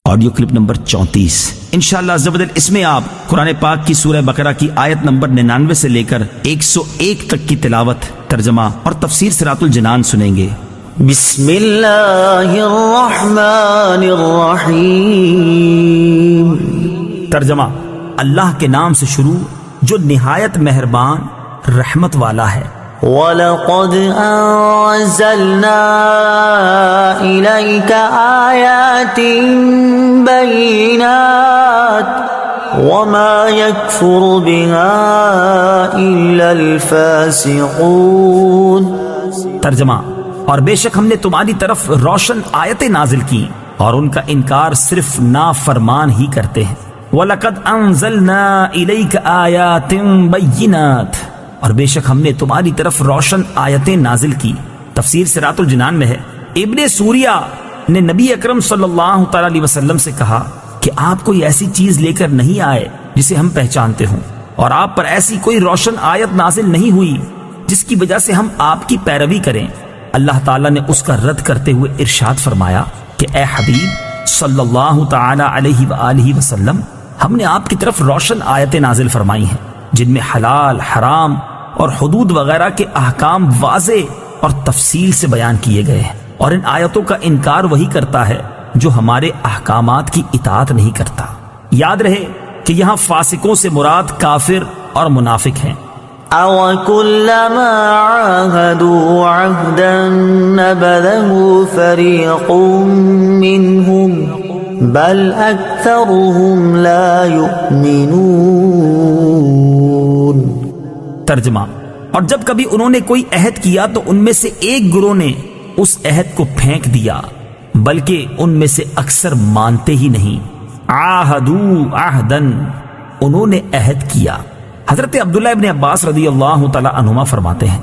Audio clip number 34۔ انشاءاللہ عز و جل اس میں آپ قرآن پاک کی سورہ بقرہ کی آیت نمبر 99 سے لے کر 101 تک کی تلاوت، ترجمہ اور تفسیر صراط الجنان سنیں گے۔ بسم اللہ الرحمن الرحیم۔ ترجمہ: اللہ کے نام سے شروع جو نہایت مہربان رحمت والا ہے۔ وَلَقَدْ أَنزَلْنَا إِلَيْكَ آيَاتٍ بَيِّنَاتٍ وَمَا يَكْفُرُ بِهَا إِلَّا الْفَاسِقُونَ۔ ترجمہ: اور بے شک ہم نے تمہاری طرف روشن آیتیں نازل کی اور ان کا انکار صرف نافرمان ہی کرتے ہیں۔ وَلَقَدْ أَنزَلْنَا إِلَيْكَ آيَاتٍ بَيِّنَاتٍ، اور بے شک ہم نے تمہاری طرف روشن آیتیں نازل کی۔ تفسیر صراط الجنان میں ہے، ابن سوریہ نے نبی اکرم صلی اللہ تعالی علیہ وسلم سے کہا کہ آپ کوئی ایسی چیز لے کر نہیں آئے جسے ہم پہچانتے ہوں، اور آپ پر ایسی کوئی روشن آیت نازل نہیں ہوئی جس کی وجہ سے ہم آپ کی پیروی کریں۔ اللہ تعالیٰ نے اس کا رد کرتے ہوئے ارشاد فرمایا کہ اے حبیب صلی اللہ تعالی علیہ وآلہ وسلم، ہم نے آپ کی طرف روشن آیتیں نازل فرمائی ہیں جن میں حلال، حرام اور حدود وغیرہ کے احکام واضح اور تفصیل سے بیان کیے گئے ہیں، اور ان آیتوں کا انکار وہی کرتا ہے جو ہمارے احکامات کی اطاعت نہیں کرتا۔ یاد رہے کہ یہاں فاسقوں سے مراد کافر اور منافق ہیں۔ أَوَكُلَّمَا عَاهَدُوا عَهْدًا نَبَذَهُ فَرِيقٌ مِّنْهُمْ بَلْ أَكْثَرُهُمْ لَا يُؤْمِنُونَ۔ ترجمہ: اور جب کبھی انہوں نے کوئی عہد کیا تو ان میں سے ایک گروہ نے اس عہد کو پھینک دیا، بلکہ ان میں سے اکثر مانتے ہی نہیں۔ عاہدوا عہدن، انہوں نے عہد کیا۔ حضرت عبداللہ ابن عباس رضی اللہ تعالی عنہما فرماتے ہیں،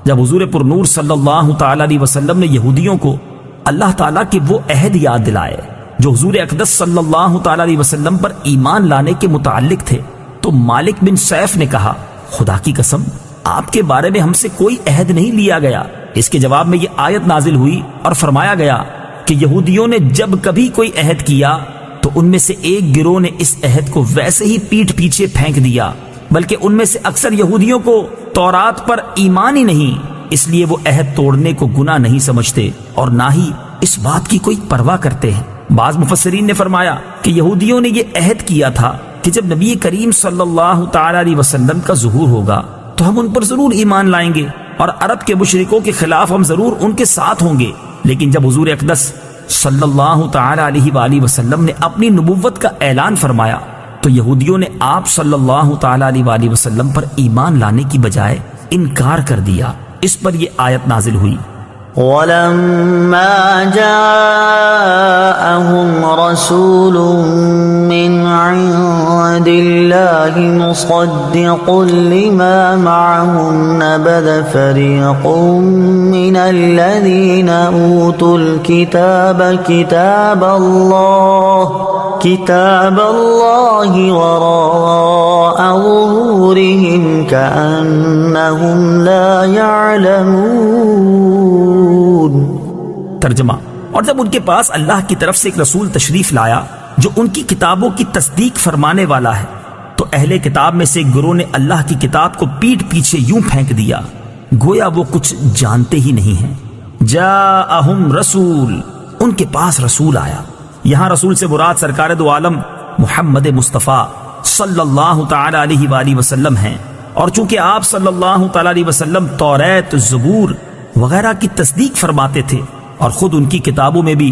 جب حضور پر نور صلی اللہ تعالی علیہ وسلم نے یہودیوں کو اللہ تعالیٰ کے وہ عہد یاد دلائے جو حضور اقدس صلی اللہ تعالی علیہ وسلم پر ایمان لانے کے متعلق تھے، تو مالک بن سیف نے کہا، خدا کی قسم آپ کے بارے میں ہم سے کوئی عہد نہیں لیا گیا۔ اس کے جواب میں یہ آیت نازل ہوئی اور فرمایا گیا کہ یہودیوں نے جب کبھی کوئی عہد کیا تو ان میں سے ایک گروہ نے اس عہد کو ویسے ہی پیٹھ پیچھے پھینک دیا، بلکہ ان میں سے اکثر یہودیوں کو تورات پر ایمان ہی نہیں، اس لیے وہ عہد توڑنے کو گناہ نہیں سمجھتے اور نہ ہی اس بات کی کوئی پرواہ کرتے ہیں۔ بعض مفسرین نے فرمایا کہ یہودیوں نے یہ عہد کیا تھا کہ جب نبی کریم صلی اللہ تعالی علیہ وسلم کا ظہور ہوگا تو ہم ان پر ضرور ایمان لائیں گے اور عرب کے مشرکوں کے خلاف ہم ضرور ان کے ساتھ ہوں گے۔ لیکن جب حضور اقدس صلی اللہ تعالی علیہ وآلہ وسلم نے اپنی نبوت کا اعلان فرمایا تو یہودیوں نے آپ صلی اللہ تعالی علیہ وآلہ وسلم پر ایمان لانے کی بجائے انکار کر دیا۔ اس پر یہ آیت نازل ہوئی۔ وَلَمَّا جَاءَهُمْ رَسُولٌ مِّنْ عِندِ اللَّهِ مُصَدِّقٌ لِّمَا مَعَهُمْ نَبَذَ فَرِيقٌ مِّنَ الَّذِينَ أُوتُوا الْكِتَابَ كِتَابَ اللَّهِ وَرَاءَ ظُهُورِهِمْ كَأَنَّهُمْ لَا يَعْلَمُونَ۔ ترجمہ: اور جب ان کے پاس اللہ کی طرف سے ایک رسول تشریف لایا جو ان کی کتابوں کی تصدیق فرمانے والا ہے تو اہل کتاب میں سے ایک گروہ نے اللہ کی کتاب کو پیٹھ پیچھے یوں پھینک دیا گویا وہ کچھ جانتے ہی نہیں ہیں۔ جاءہم رسول، ان کے پاس رسول آیا۔ یہاں رسول سے مراد سرکار دو عالم محمد مصطفیٰ صلی اللہ تعالی علیہ وآلہ وسلم ہیں، اور چونکہ آپ صلی اللہ تعالی علیہ وسلم توریت، زبور وغیرہ کی تصدیق فرماتے تھے اور خود ان کی کتابوں میں بھی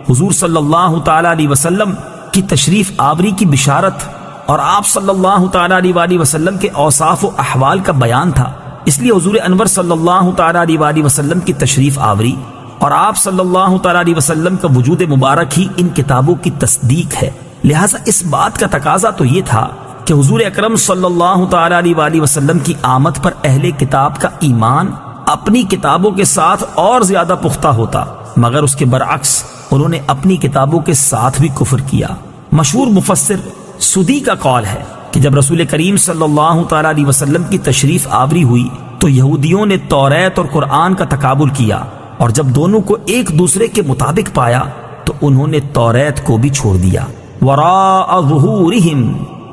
حضور صلی اللہ تعالی علیہ وسلم کی تشریف آوری کی بشارت اور آپ صلی اللہ تعالی علیہ وآلہ وسلم کے اوصاف و احوال کا بیان تھا، اس لیے حضور انور صلی اللہ تعالی علیہ وآلہ وسلم کی تشریف آوری اور آپ صلی اللہ تعالی علیہ وسلم کا وجود مبارک ہی ان کتابوں کی تصدیق ہے۔ لہٰذا اس بات کا تقاضا تو یہ تھا کہ حضور اکرم صلی اللہ تعالی علیہ وآلہ وسلم کی آمد پر اہل کتاب کا ایمان اپنی کتابوں کے ساتھ اور زیادہ پختہ ہوتا، مگر اس کے برعکس انہوں نے اپنی کتابوں کے ساتھ بھی کفر کیا۔ مشہور مفسر سدی کا قول ہے کہ جب رسول کریم صلی اللہ تعالی علیہ وسلم کی تشریف آوری ہوئی تو یہودیوں نے توریت اور قرآن کا تقابل کیا، اور جب دونوں کو ایک دوسرے کے مطابق پایا تو انہوں نے توریت کو بھی چھوڑ دیا. وراء ظہورہم،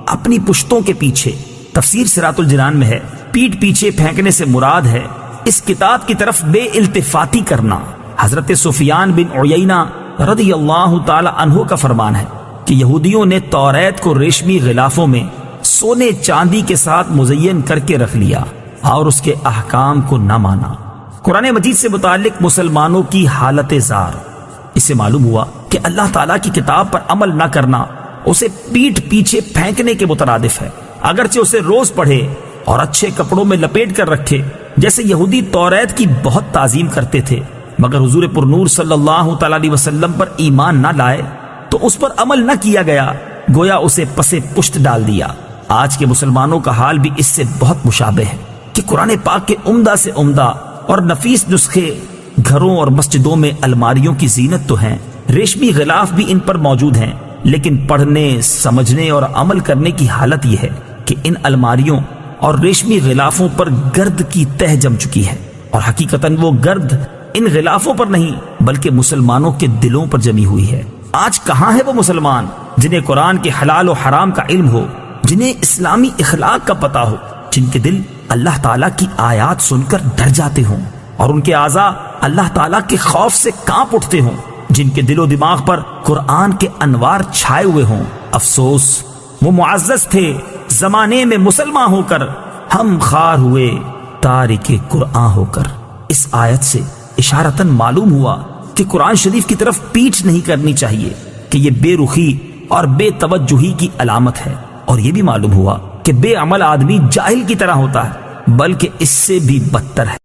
اپنی پشتوں کے پیچھے. تفسیر صراط الجنان میں ہے پیٹھ پیچھے پھینکنے سے مراد ہے اس کتاب کی طرف بے التفاتی کرنا. حضرت سفیان بن عیینہ رضی اللہ تعالی عنہ کا فرمان ہے کہ یہودیوں نے توریت کو ریشمی غلافوں میں سونے چاندی کے ساتھ مزین کر کے رکھ لیا اور اس کے احکام کو نہ مانا. قرآن مجید سے متعلق مسلمانوں کی حالت زار. اس سے معلوم ہوا کہ اللہ تعالیٰ کی کتاب پر عمل نہ کرنا اسے پیٹھ پیچھے پھینکنے کے مترادف ہے. اگرچہ اسے روز پڑھے اور اچھے کپڑوں میں لپیٹ کر رکھے جیسے یہودی توریت کی بہت تعظیم کرتے تھے، مگر حضور پر نور صلی اللہ تعالی علیہ وسلم پر ایمان نہ لائے تو اس پر عمل نہ کیا گیا، گویا اسے پسے پشت ڈال دیا. آج کے مسلمانوں کا حال بھی اس سے بہت مشابہ ہے کہ قرآن پاک کے عمدہ سے عمدہ اور نفیس نسخے گھروں اور مسجدوں میں الماریوں کی زینت تو ہیں، ریشمی غلاف بھی ان پر موجود ہیں، لیکن پڑھنے، سمجھنے اور عمل کرنے کی حالت یہ ہے کہ ان الماریوں اور ریشمی غلافوں پر گرد کی تہ جم چکی ہے، اور حقیقتاً وہ گرد ان غلافوں پر نہیں بلکہ مسلمانوں کے دلوں پر جمی ہوئی ہے. آج کہاں ہے وہ مسلمان جنہیں قرآن کے حلال و حرام کا علم ہو، جنہیں اسلامی اخلاق کا پتہ ہو، جن کے دل اللہ تعالیٰ کی آیات سن کر ڈر جاتے ہوں اور ان کے اعضاء اللہ تعالیٰ کے خوف سے کانپ اٹھتے ہوں، جن کے دل و دماغ پر قرآن کے انوار چھائے ہوئے ہوں. افسوس، وہ معزز تھے زمانے میں مسلمان ہو کر، ہم خوار ہوئے تارک قرآن ہو کر. اس آیت سے اشارتاً معلوم ہوا کہ قرآن شریف کی طرف پیٹھ نہیں کرنی چاہیے کہ یہ بے رخی اور بے توجہی کی علامت ہے، اور یہ بھی معلوم ہوا کہ بے عمل آدمی جاہل کی طرح ہوتا ہے، بلکہ اس سے بھی بدتر ہے.